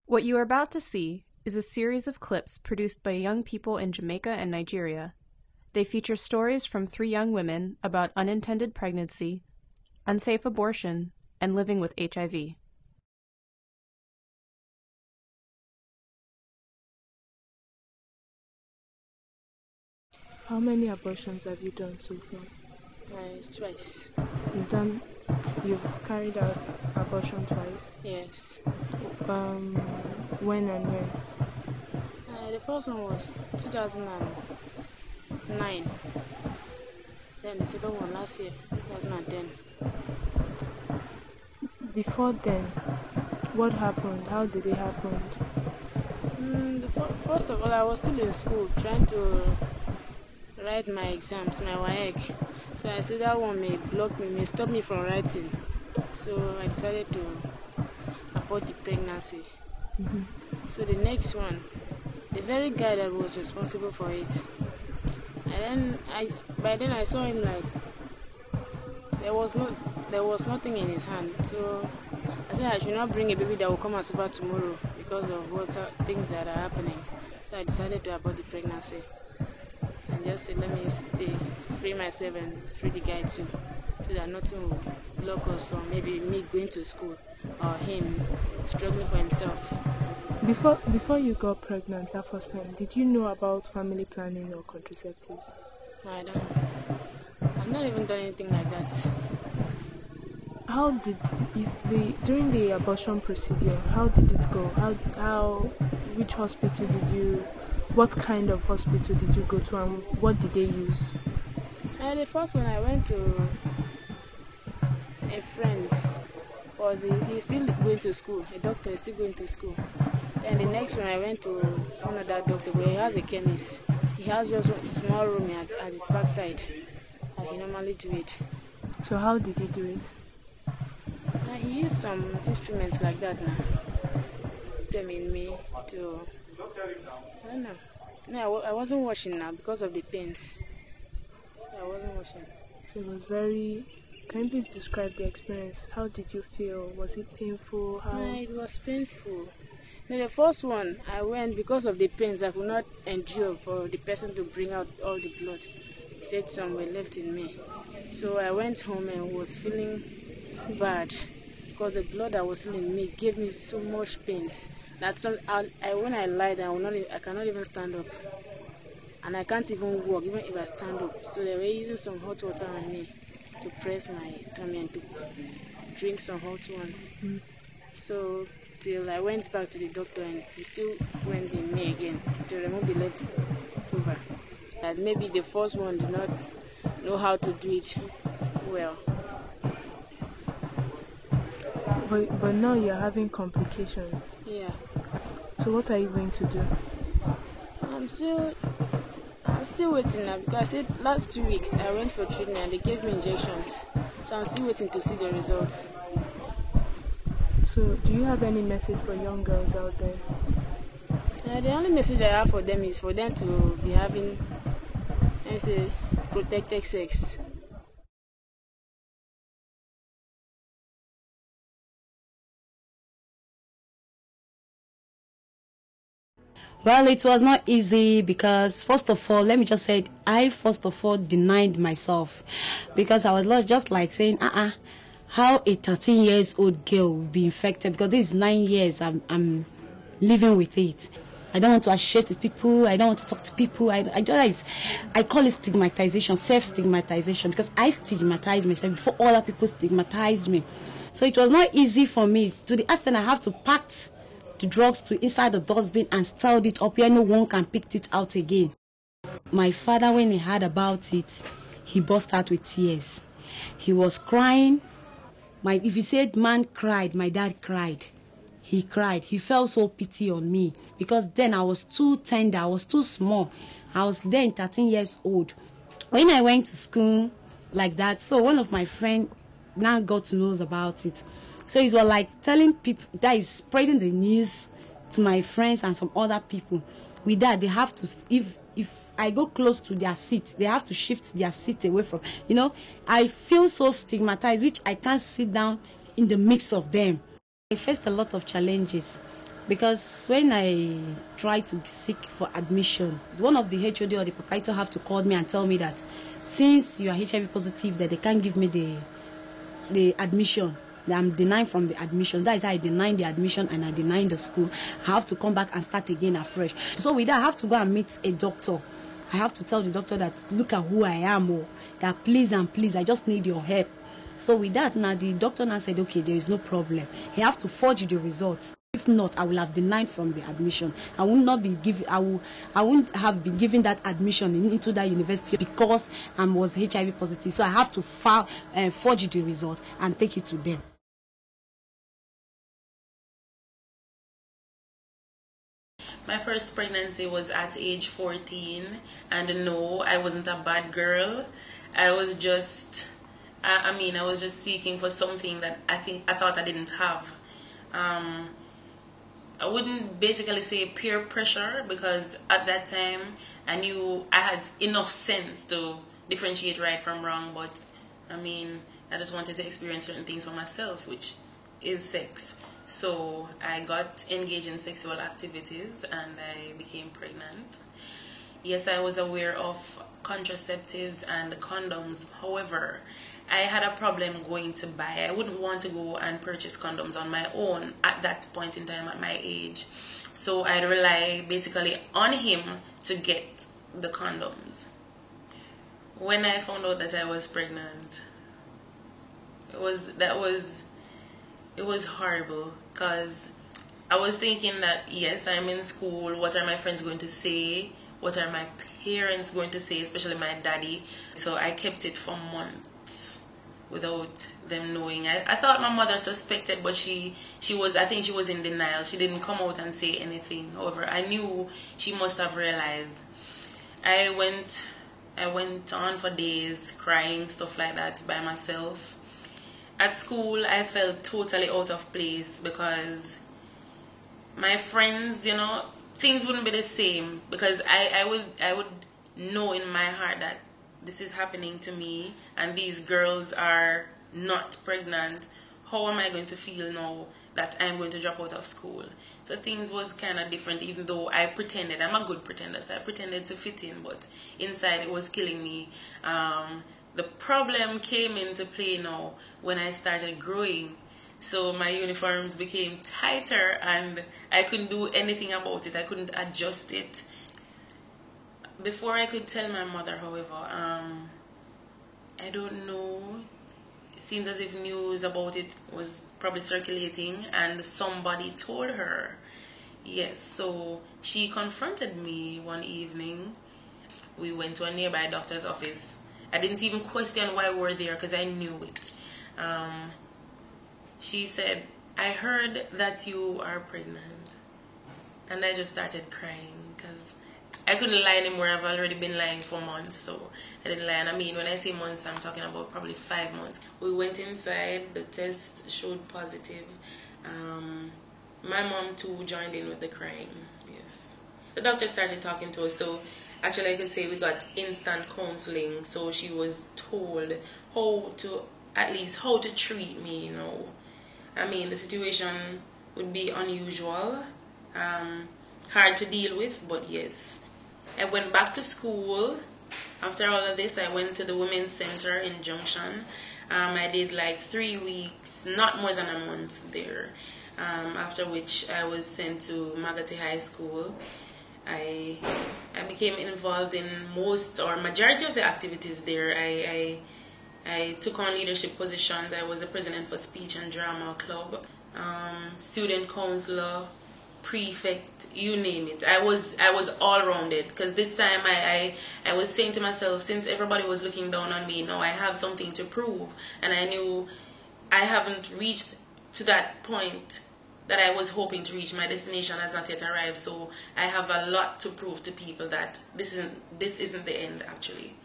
What you are about to see is a series of clips produced by young people in Jamaica and Nigeria. They feature stories from 3 young women about unintended pregnancy, unsafe abortion, and living with HIV. How many abortions have you done so far? It's twice. You've carried out abortion twice? Yes. When and when? The first one was 2009. Then the second one last year, 2010. Before then, what happened? How did it happen? First of all, I was still in school trying to write my exams, my WAEC. So I said that one may block me, may stop me from writing. So I decided to abort the pregnancy. So the next one, the very guy that was responsible for it, and then by then I saw him like there was nothing in his hand. So I said I should not bring a baby that will come and suffer tomorrow because of things that are happening. So I decided to abort the pregnancy and just said, let me stay, free myself and free the guy too, so that nothing will block us from maybe me going to school or him struggling for himself. Before you got pregnant that first time, did you know about family planning or contraceptives? No, I don't know. I've not even done anything like that. During the abortion procedure, how did it go? Which hospital what kind of hospital did you go to, and what did they use? The first one I went to a friend, he's still going to school, a doctor is still going to school. Then the next one I went to another doctor where he has a chemist. He has just a small room at his backside, and he normally do it. So how did he do it? He used some instruments like that now. Them in me to, I don't know. No, I wasn't washing now because of the pains. I wasn't washing. So it was Can you please describe the experience? How did you feel? Was it painful? It was painful. The first one, I went because of the pains. I could not endure for the person to bring out all the blood. He said some were left in me. So I went home and was feeling bad because the blood that was in me gave me so much pains that when I lie down, I cannot even stand up. And I can't even walk, even if I stand up. So they were using some hot water on me to press my tummy and to drink some hot one. So till I went back to the doctor and he still went in me again to remove the left finger. That maybe the first one did not know how to do it well. But now you're having complications. Yeah. So what are you going to do? I'm still waiting now because I said last 2 weeks I went for treatment and they gave me injections. So I'm still waiting to see the results. So do you have any message for young girls out there? The only message I have for them is for them to be having, let me say, protected sex. Well, it was not easy because, first of all, let me just say, I first of all denied myself because I was just like saying, how a 13 years old girl will be infected, because this is 9 years I'm living with it. I don't want to associate with people. I don't want to talk to people. I call it stigmatization, self-stigmatization, because I stigmatize myself before other people stigmatize me. So it was not easy for me, to the extent I have to pack the drugs to inside the dustbin and stored it up where no one can pick it out again. My father, when he heard about it, he burst out with tears. He was crying. If you said man cried, my dad cried. He cried. He felt so pity on me because then I was too tender. I was too small. I was then 13 years old. When I went to school like that, so one of my friends now got to know about it. So it was like telling people, that is spreading the news to my friends and some other people. With that, they have to, if I go close to their seat, they have to shift their seat away from, I feel so stigmatized, which I can't sit down in the mix of them. I faced a lot of challenges. Because when I try to seek for admission, one of the HOD or the proprietor have to call me and tell me that since you are HIV positive, that they can't give me the admission. I'm denying from the admission. That is how I deny the admission and I deny the school. I have to come back and start again afresh. So with that, I have to go and meet a doctor. I have to tell the doctor that look at who I am, or that please and please, I just need your help. So with that, now the doctor now said, okay, there is no problem. He have to forge the results. If not, I will have denied from the admission. I will not be given. I won't have been given that admission into that university because I was HIV positive. So I have to forge the result and take it to them. My first pregnancy was at age 14, and no, I wasn't a bad girl. I was just, I was just seeking for something that I thought I didn't have. I wouldn't basically say peer pressure, because at that time I knew I had enough sense to differentiate right from wrong, but I just wanted to experience certain things for myself, which is sex. So I got engaged in sexual activities and I became pregnant. Yes, I was aware of contraceptives and condoms. However, I had a problem going to buy. I wouldn't want to go and purchase condoms on my own at that point in time at my age. So I'd rely basically on him to get the condoms. When I found out that I was pregnant, it was horrible, because I was thinking that yes, I'm in school, what are my friends going to say, what are my parents going to say, especially my daddy. So I kept it for months without them knowing. I thought my mother suspected, but I think she was in denial. She didn't come out and say anything. However, I knew she must have realized. I went on for days crying, stuff like that, by myself. At school, I felt totally out of place because my friends, things wouldn't be the same, because I would know in my heart that this is happening to me and these girls are not pregnant. How am I going to feel now that I'm going to drop out of school? So things was kind of different, even though I pretended. I'm a good pretender, so I pretended to fit in, but inside it was killing me. The problem came into play now when I started growing. So my uniforms became tighter and I couldn't do anything about it. I couldn't adjust it. Before I could tell my mother, however, I don't know. It seems as if news about it was probably circulating and somebody told her. Yes, so she confronted me one evening. We went to a nearby doctor's office. I didn't even question why we were there because I knew it. She said, I heard that you are pregnant. And I just started crying because I couldn't lie anymore. I've already been lying for months, so I didn't lie. And when I say months, I'm talking about probably 5 months. We went inside. The test showed positive. My mom too joined in with the crying. Yes. The doctor started talking to us, so actually I could say we got instant counseling. So she was told how to treat me, the situation would be unusual, hard to deal with, but yes. I went back to school. After all of this, I went to the Women's Center in Junction. I did like 3 weeks, not more than a month there. After which I was sent to Magati High School. I became involved in most or majority of the activities there. I took on leadership positions. I was the president for Speech and Drama Club, student counselor, prefect, you name it. I was all rounded, because this time I was saying to myself, since everybody was looking down on me, now I have something to prove, and I knew I haven't reached to that point that I was hoping to reach. My destination has not yet arrived, so I have a lot to prove to people that this isn't the end actually.